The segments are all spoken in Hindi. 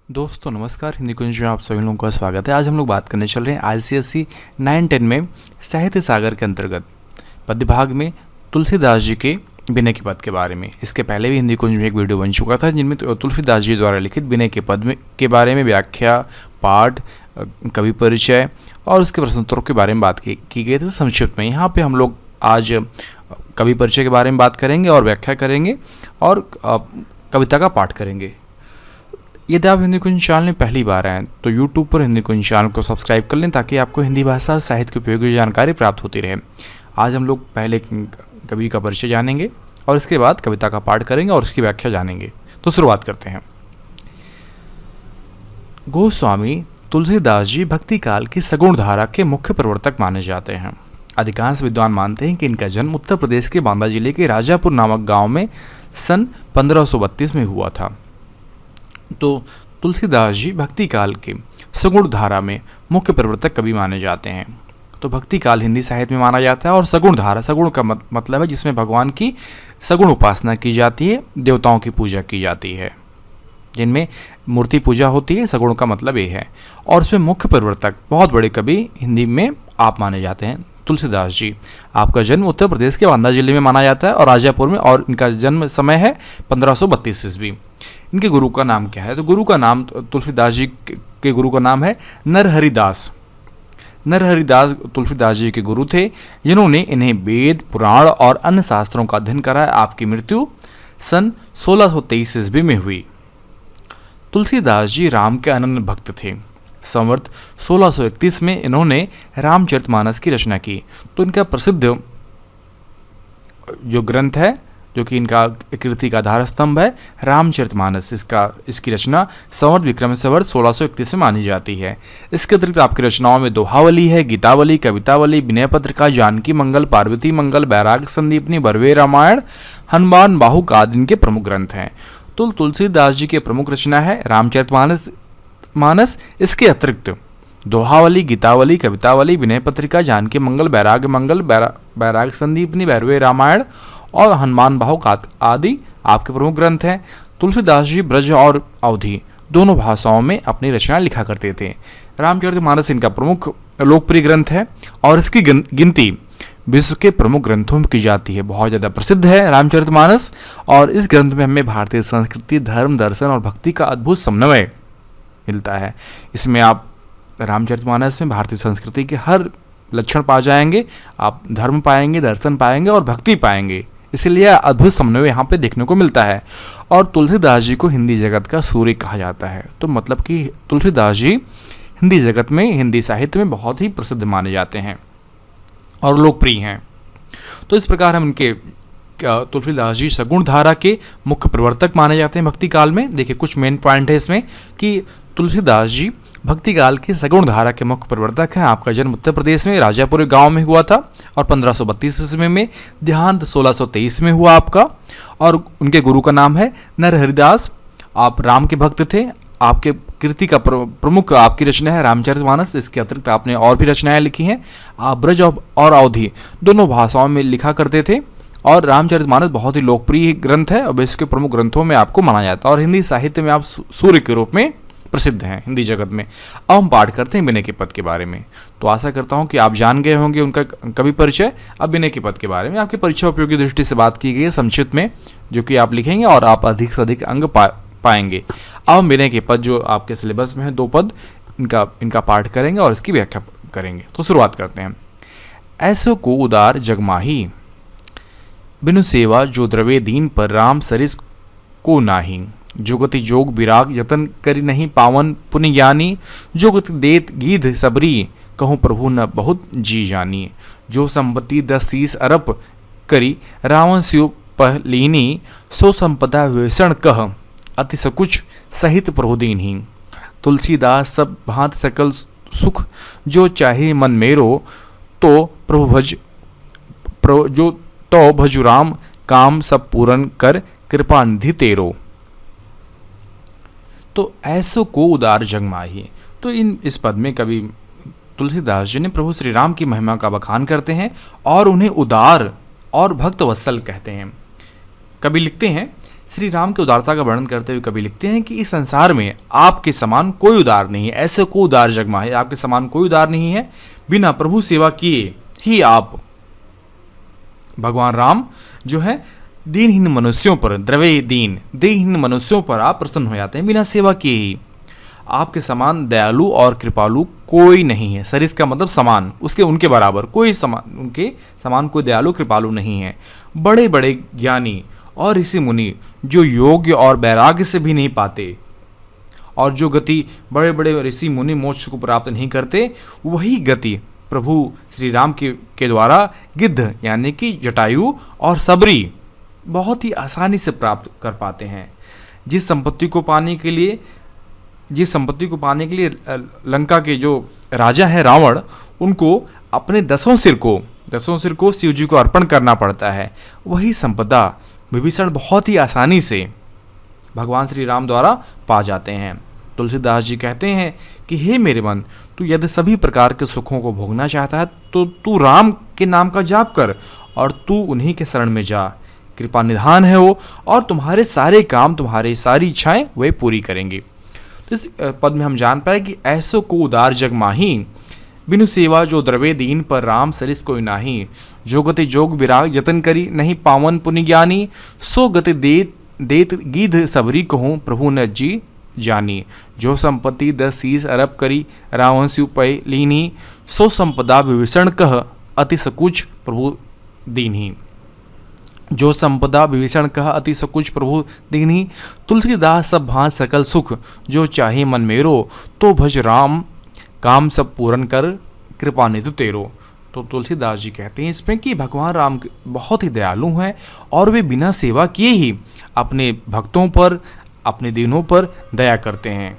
दोस्तों नमस्कार, हिंदी कुंज में आप सभी लोगों का स्वागत है। आज हम लोग बात करने चल रहे हैं ICSE 9-10 में साहित्य सागर के अंतर्गत पद्य भाग में तुलसीदास जी के विनय के पद के बारे में। इसके पहले भी हिंदी कुंज में एक वीडियो बन चुका था जिनमें तुलसीदास जी द्वारा लिखित विनय के पद के बारे में व्याख्या, पाठ, कवि परिचय और उसके प्रश्नोत्तरों के बारे में बात की गई थी संक्षिप्त में। यहाँ पे हम लोग आज कवि परिचय के बारे में बात करेंगे और व्याख्या करेंगे और कविता का पाठ करेंगे। यदि आप हिंदी कुंज चैनल में पहली बार आएँ तो यूट्यूब पर हिंदी कुंज चैनल को सब्सक्राइब कर लें ताकि आपको हिंदी भाषा और साहित्य की उपयोगी जानकारी प्राप्त होती रहे। आज हम लोग पहले कवि का परिचय जानेंगे और इसके बाद कविता का पाठ करेंगे और उसकी व्याख्या जानेंगे। तो शुरुआत करते हैं। गोस्वामी तुलसीदास जी भक्ति काल की सगुण धारा के मुख्य प्रवर्तक माने जाते हैं। अधिकांश विद्वान मानते हैं कि इनका जन्म उत्तर प्रदेश के बांदा जिले के राजापुर नामक गांव में सन 1532 में हुआ था। तो तुलसीदास जी भक्ति काल के सगुण धारा में मुख्य प्रवर्तक कवि माने जाते हैं। तो भक्ति काल हिंदी साहित्य में माना जाता है और सगुण धारा, सगुण का मतलब है जिसमें भगवान की सगुण उपासना की जाती है, देवताओं की पूजा की जाती है, जिनमें मूर्ति पूजा होती है। सगुण का मतलब ये है। और उसमें मुख्य प्रवर्तक बहुत बड़े कवि हिंदी में आप माने जाते हैं तुलसीदास जी। आपका जन्म उत्तर प्रदेश के बांदा जिले में माना जाता है और राजापुर में, और इनका जन्म समय है 1532 ईस्वी। इनके गुरु का नाम क्या है? तो गुरु का नाम, तुलसीदास जी के गुरु का नाम है नरहरिदास। नरहरिदास तुलसीदास जी के गुरु थे, जिन्होंने इन्हें वेद, पुराण और अन्य शास्त्रों का अध्ययन कराया। आपकी मृत्यु सन 1623 ईस्वी में हुई। तुलसीदास जी राम के अनन्य भक्त थे। संवत 1631 में इन्होंने रामचरितमानस की रचना की। तो इनका प्रसिद्ध जो ग्रंथ है, जो कि इनका कीर्ति का आधार स्तंभ है, रामचरितमानस, इसकी रचना संवत विक्रम संवत 1631 में मानी जाती है। इसके अतिरिक्त आपकी रचनाओं में दोहावली है, गीतावली, कवितावली, विनय पत्रिका, जानकी मंगल, पार्वती मंगल, बैराग संदीपनी, बरवे रामायण, हनुमान बाहुक आदि इनके प्रमुख ग्रंथ हैं। तो तुलसीदास जी के प्रमुख रचना है रामचरितमानस। इसके अतिरिक्त दोहावली, गीतावली, कवितावली, विनय पत्रिका, जानकी मंगल, बैराग संदीपनी, भैरवे रामायण और हनुमान बाहुक आदि आपके प्रमुख ग्रंथ हैं। तुलसीदास जी ब्रज और अवधी दोनों भाषाओं में अपनी रचनाएं लिखा करते थे। रामचरितमानस इनका प्रमुख लोकप्रिय ग्रंथ है और इसकी गिनती विश्व के प्रमुख ग्रंथों में की जाती है। बहुत ज़्यादा प्रसिद्ध है रामचरितमानस, और इस ग्रंथ में हमें भारतीय संस्कृति, धर्म, दर्शन और भक्ति का अद्भुत समन्वय मिलता है। इसमें आप रामचरितमानस में भारतीय संस्कृति के हर लक्षण पा जाएंगे। आप धर्म पाएंगे, दर्शन पाएंगे और भक्ति पाएंगे। इसलिए अद्भुत समन्वय यहाँ पे देखने को मिलता है। और तुलसीदास जी को हिंदी जगत का सूर्य कहा जाता है। तो मतलब कि तुलसीदास जी हिंदी जगत में, हिंदी साहित्य में बहुत ही प्रसिद्ध माने जाते हैं और लोकप्रिय हैं। तो इस प्रकार हम इनके तुलसीदास जी सगुण धारा के मुख्य प्रवर्तक माने जाते हैं भक्ति काल में। देखिए कुछ मेन पॉइंट है इसमें कि तुलसीदास जी भक्ति काल के सगुण धारा के मुख्य प्रवर्तक हैं। आपका जन्म उत्तर प्रदेश में राजापुर गांव में हुआ था और 1532 ईस्वी में देहांत 1623 में हुआ आपका। और उनके गुरु का नाम है नरहरिदास। आप राम के भक्त थे। आपके कीर्ति का प्रमुख आपकी रचना है रामचरितमानस। इसके अतिरिक्त आपने और भी रचनाएं लिखी हैं। आप ब्रज और अवधी दोनों भाषाओं में लिखा करते थे और रामचरितमानस बहुत ही लोकप्रिय ग्रंथ है। अब इसके प्रमुख ग्रंथों में आपको माना जाता है और हिंदी साहित्य में आप सूर्य के रूप में प्रसिद्ध हैं हिंदी जगत में। अब हम पाठ करते हैं विनय के पद के बारे में। तो आशा करता हूं कि आप जान गए होंगे उनका कवि परिचय। अब विनय के पद के बारे में आपके परिचय उपयोगी दृष्टि से बात की गई है संक्षिप्त में, जो कि आप लिखेंगे और आप अधिक से अधिक अंक पाएंगे। अब हम विनय के पद जो आपके सिलेबस में है 2 पद, इनका पाठ करेंगे और इसकी व्याख्या करेंगे। तो शुरुआत करते हैं। ऐसो को उदार जगमाही, बिनु सेवा जो द्रवे दीन पर राम सरिस को नाही। जो गति जोग विराग यतन करी नहीं पावन पुण्य ज्ञानी। जो गति देत गीध सबरी, कहूँ प्रभु न बहुत जी जानी। जो संपत्ति 10 अरब करी, रावण स्यो पहलीनी। सो संपदा वेषण कह, अति सकुच सहित प्रभु दीन्ही। तुलसीदास सब भांत सकल सुख, जो चाहे मन मेरो। तो प्रभु भजु राम, काम सब पूरन कर, कृपा निधि तेरो। तो ऐसो को उदार जगमाही। तो इस पद में कवि तुलसीदास जी ने प्रभु श्री राम की महिमा का बखान करते हैं और उन्हें उदार और भक्त वत्सल कहते हैं। कवि लिखते हैं श्री राम की उदारता का वर्णन करते हुए कवि लिखते हैं कि इस संसार में आपके समान कोई उदार नहीं है, ऐसे को उदार जगमा है, आपके समान कोई उदार नहीं है। बिना प्रभु सेवा किए ही आप, भगवान राम जो है दीनहीन मनुष्यों पर, द्रव्य दीनहीन मनुष्यों पर आप प्रसन्न हो जाते हैं बिना सेवा किए ही। आपके समान दयालु और कृपालु कोई नहीं है। सरिस का मतलब समान, उसके उनके बराबर कोई समान, उनके समान कोई दयालु कृपालु नहीं है। बड़े बड़े ज्ञानी और ऋषि मुनि जो योग्य और वैराग्य से भी नहीं पाते, और जो गति बड़े बड़े ऋषि मुनि मोक्ष को प्राप्त नहीं करते, वही गति प्रभु श्री राम के द्वारा गिद्ध यानी कि जटायु और सबरी बहुत ही आसानी से प्राप्त कर पाते हैं। जिस संपत्ति को पाने के लिए लंका के जो राजा है रावण, उनको अपने 10 सिर को शिव जी को अर्पण करना पड़ता है, वही संपदा विभीषण बहुत ही आसानी से भगवान श्री राम द्वारा पा जाते हैं। तुलसीदास जी कहते हैं कि हे मेरे मन, तू यदि सभी प्रकार के सुखों को भोगना चाहता है तो तू राम के नाम का जाप कर और तू उन्हीं के शरण में जा। कृपा निधान है वो, और तुम्हारे सारे काम, तुम्हारी सारी इच्छाएं वे पूरी करेंगे। तो इस पद में हम जान पाए कि ऐसो को उदार जग माही, बिनु सेवा जो द्रवे दीन पर राम सरिस कोई नाही। जो गति जोग विराग जतन करी, नहीं पावन पुनि ज्ञानी। सो गति देत गीध सबरी कहूँ, प्रभु न जी जानी। जो संपत्ति 10 शीस अरब करी, रावण से पय लीनी। सो संपदा विभीषण कह, अति सकुच प्रभु दीन्ही। जो संपदा विभीषण कह, अति सकुच प्रभु दीन्ही। तुलसीदास सब भांत सकल सुख, जो चाहे मन मेरो। तो भज राम काम सब पूरन कर, कृपा निधि तेरो। तो तुलसीदास जी कहते हैं इसमें कि भगवान राम बहुत ही दयालु हैं और वे बिना सेवा किए ही अपने भक्तों पर, अपने दीनों पर दया करते हैं।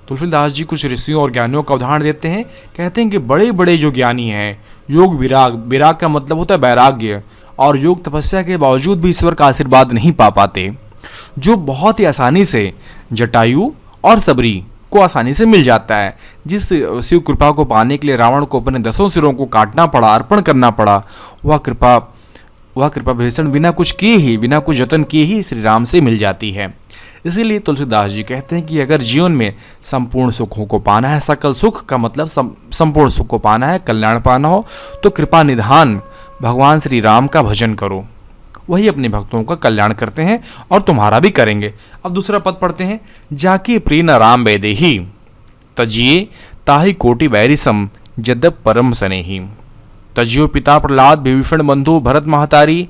तुलसीदास जी कुछ ऋषियों और ज्ञानियों का उदाहरण देते हैं। कहते हैं कि बड़े बड़े जो ज्ञानी हैं, योग विराग का मतलब होता है वैराग्य, और योग तपस्या के बावजूद भी ईश्वर का आशीर्वाद नहीं पा पाते, जो बहुत ही आसानी से जटायु और सबरी को आसानी से मिल जाता है। जिस शिव कृपा को पाने के लिए रावण को अपने 10 सिरों को काटना पड़ा, अर्पण करना पड़ा, वह कृपा विभीषण बिना कुछ किए ही, बिना कुछ जतन किए ही श्री राम से मिल जाती है। इसीलिए तुलसीदास जी कहते हैं कि अगर जीवन में संपूर्ण सुखों को पाना है, सकल सुख का मतलब संपूर्ण सुख को पाना है, कल्याण पाना हो, तो कृपा निधान भगवान श्री राम का भजन करो। वही अपने भक्तों का कल्याण करते हैं और तुम्हारा भी करेंगे। अब दूसरा पद पढ़ते हैं। जाके प्रिय न राम वैदेही, तजिए ताहि कोटि बैरी सम, यद्यप परम स्नेही। तजियो पिता प्रहलाद, विभीषण बंधु भरत महतारी।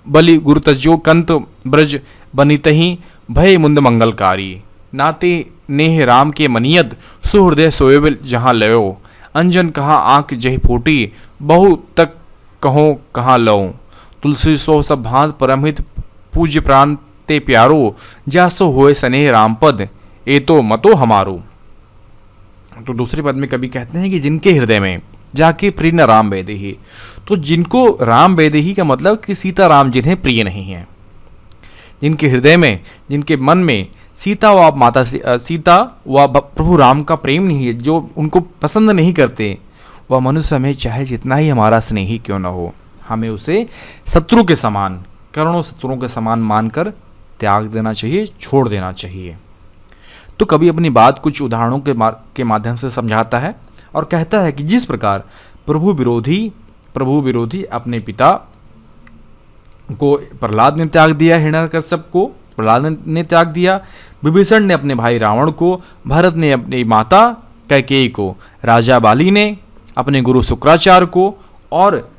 बलि गुरु तजियो कंत ब्रज बनितहि, भय मुंद मंगलकारी। नाते नेह राम के मनियद, सुहृदय सोएबिल जहाँ लयो। अंजन कहाँ आँख जही फूटी, बहु तक कहो कहाँ लो। तुलसी सो सब भांत परमहित, पूज्य प्राण ते प्यारो। जासो होए स्नेह राम पद, ए तो मतो हमारो। तो दूसरे पद में कभी कहते हैं कि जिनके हृदय में जाके प्रिय न राम वैदेही, तो जिनको राम वैदेही का मतलब कि सीता राम जिन्हें प्रिय नहीं है, जिनके हृदय में, जिनके मन में सीता व प्रभु राम का प्रेम नहीं है, जो उनको पसंद नहीं करते, वह मनुष्य हमें चाहे जितना ही हमारा स्नेही क्यों न हो, हमें उसे शत्रु के समान, करोड़ों शत्रुओं के समान मानकर त्याग देना चाहिए, छोड़ देना चाहिए। तो कभी अपनी बात कुछ उदाहरणों के माध्यम से समझाता है और कहता है कि जिस प्रकार प्रभु विरोधी अपने पिता को प्रहलाद ने त्याग दिया, हिरण्यकश्यप को प्रहलाद ने त्याग दिया, विभीषण ने अपने भाई रावण को, भरत ने अपनी माता कैकेयी को, राजा बाली ने अपने गुरु शुक्राचार्य को, और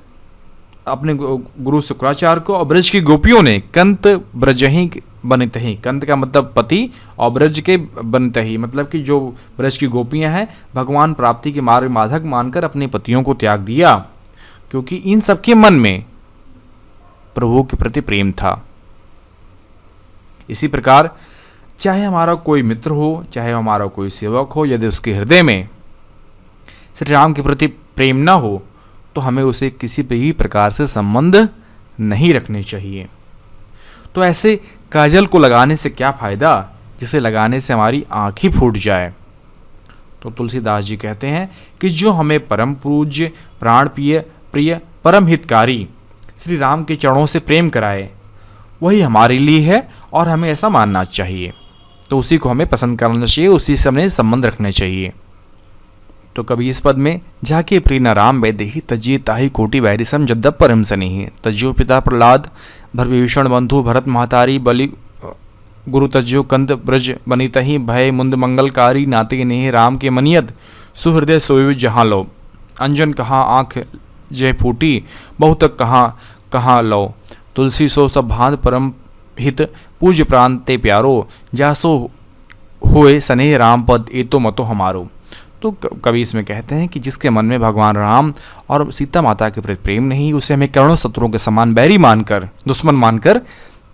ब्रज की गोपियों ने कंत ब्रजही बनितहि। कंत का मतलब पति और ब्रज के बनितहि मतलब कि जो ब्रज की गोपियां हैं, भगवान प्राप्ति के मार्ग माधक मानकर अपने पतियों को त्याग दिया, क्योंकि इन सबके मन में प्रभु के प्रति प्रेम था। इसी प्रकार चाहे हमारा कोई मित्र हो, चाहे हमारा कोई सेवक हो, यदि उसके हृदय में श्री राम के प्रति प्रेम ना हो, तो हमें उसे किसी भी प्रकार से संबंध नहीं रखने चाहिए। तो ऐसे काजल को लगाने से क्या फ़ायदा जिसे लगाने से हमारी आँख ही फूट जाए। तो तुलसीदास जी कहते हैं कि जो हमें परम पूज्य, प्राण प्रिय, परम हितकारी श्री राम के चरणों से प्रेम कराए, वही हमारे लिए है और हमें ऐसा मानना चाहिए, तो उसी को हमें पसंद करना चाहिए, उसी से हमें संबंध रखने चाहिए। तो कभी इस पद में जाके प्रिय न राम वैदेही तजिए ताही कोटि वैरी सम जद्दप परम सनेही तज्यो पिता प्रहलाद भर विभीषण बंधु भरत महतारी बलि गुरु तज्यो कंद ब्रज बनितहि भय मुंद मंगलकारी नाते नेह राम के मनियत सुहृदय सोई जहाँ लो अंजन कहाँ आँख जय फूटी बहुतक कहाँ कहाँ लो तुलसी सो सब भांत परम हित पूज्य प्राण ते प्यारो जासो होए स्नेह राम पद ए तो मतो हमारो। तो कवि इसमें कहते हैं कि जिसके मन में भगवान राम और सीता माता के प्रति प्रेम नहीं, उसे हमें करोड़ों शत्रुओं के समान बैरी मानकर, दुश्मन मानकर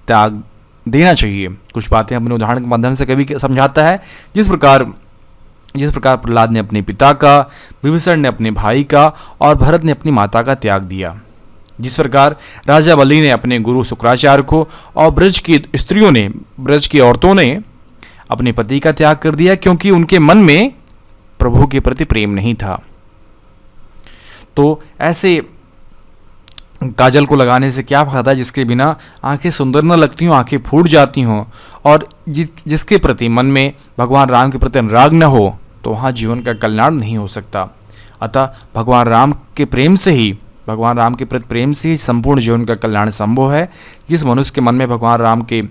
त्याग देना चाहिए। कुछ बातें अपने उदाहरण के माध्यम से कवि समझाता है। जिस प्रकार प्रहलाद ने अपने पिता का, विभीषण ने अपने भाई का और भरत ने अपनी माता का त्याग दिया, जिस प्रकार राजा बलि ने अपने गुरु शुक्राचार्य को और ब्रज की औरतों ने अपने पति का त्याग कर दिया, क्योंकि उनके मन में प्रभु के प्रति प्रेम नहीं था। तो ऐसे काजल को लगाने से क्या फायदा जिसके बिना आंखें सुंदर न लगती हों, आंखें फूट जाती हों, और जिसके प्रति मन में भगवान राम के प्रति अनुराग न हो, तो वहाँ जीवन का कल्याण नहीं हो सकता। अतः भगवान राम के प्रति प्रेम से ही संपूर्ण जीवन का कल्याण संभव है। जिस मनुष्य के मन में भगवान राम के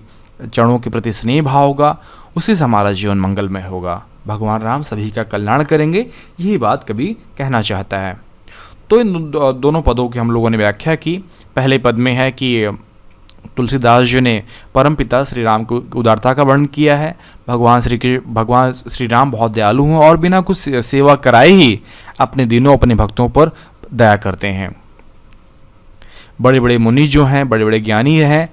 चरणों के प्रति स्नेह भाव होगा, उसी से हमारा जीवन मंगलमय होगा। भगवान राम सभी का कल्याण करेंगे, यही बात कवि कहना चाहता है। तो इन दोनों पदों की हम लोगों ने व्याख्या की। पहले पद में है कि तुलसीदास जी ने परम पिता श्री राम को उदारता का वर्णन किया है। भगवान श्री राम बहुत दयालु हैं और बिना कुछ सेवा कराए ही अपने दिनों अपने भक्तों पर दया करते हैं। बड़े बड़े मुनि जो हैं, बड़े बड़े ज्ञानी हैं,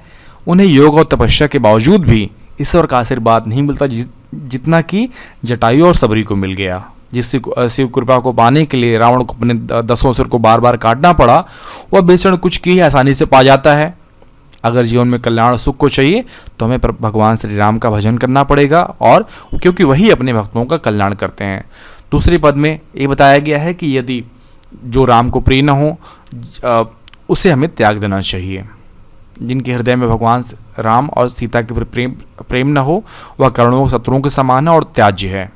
उन्हें योग और तपस्या के बावजूद भी ईश्वर का आशीर्वाद नहीं मिलता जितना कि जटायु और सबरी को मिल गया। जिससे शिव कृपा को पाने के लिए रावण को अपने 10 सिर को बार बार काटना पड़ा, वह बेक्षण कुछ की आसानी से पा जाता है। अगर जीवन में कल्याण और सुख को चाहिए तो हमें भगवान श्री राम का भजन करना पड़ेगा, और क्योंकि वही अपने भक्तों का कल्याण करते हैं। दूसरे पद में ये बताया गया है कि यदि जो राम को प्रिय न हो, उसे हमें त्याग देना चाहिए। जिनके हृदय में भगवान राम और सीता के प्रेम न हो, वह करोड़ों शत्रुओं के समान है और त्याज्य है।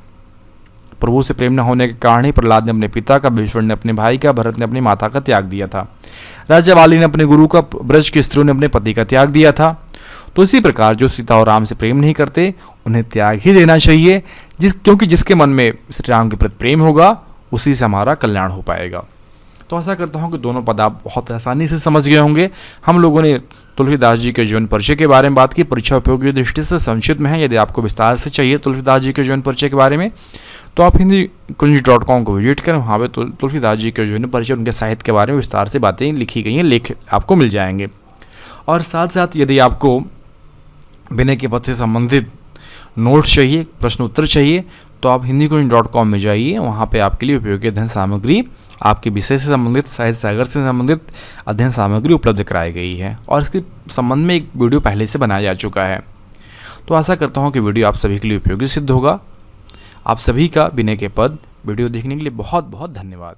प्रभु से प्रेम न होने के कारण ही प्रहलाद ने अपने पिता का, विभीषण ने अपने भाई का, भरत ने अपनी माता का त्याग दिया था। राजा बाली ने अपने गुरु का, ब्रज की स्त्रियों ने अपने पति का त्याग दिया था। तो इसी प्रकार जो सीता और राम से प्रेम नहीं करते, उन्हें त्याग ही देना चाहिए, क्योंकि जिसके मन में श्री राम के प्रति प्रेम होगा, उसी से हमारा कल्याण हो पाएगा। तो आशा करता हूँ कि दोनों पद आप बहुत आसानी से समझ गए होंगे। हम लोगों ने तुलसीदास जी के जीवन परिचय के बारे में बात की, परीक्षा उपयोगी दृष्टि से संक्षिप्त में है। यदि आपको विस्तार से चाहिए तुलसीदास जी के जीवन परिचय के बारे में, तो आप hindikunj.com को विजिट करें। वहाँ पे तुलसीदास जी के जीवन परिचय, उनके साहित्य के बारे में विस्तार से बातें लिखी गई हैं, लेख आपको मिल जाएंगे। और साथ साथ यदि आपको विनय के पद से संबंधित नोट्स चाहिए, प्रश्न उत्तर चाहिए, तो आप hindikunj.com में जाइए। वहाँ पे आपके लिए उपयोगी अध्ययन सामग्री, आपके विषय से संबंधित, साहित्य सागर से संबंधित अध्ययन सामग्री उपलब्ध कराई गई है, और इसके संबंध में एक वीडियो पहले से बनाया जा चुका है। तो आशा करता हूँ कि वीडियो आप सभी के लिए उपयोगी सिद्ध होगा। आप सभी का विनय के पद वीडियो देखने के लिए बहुत बहुत धन्यवाद।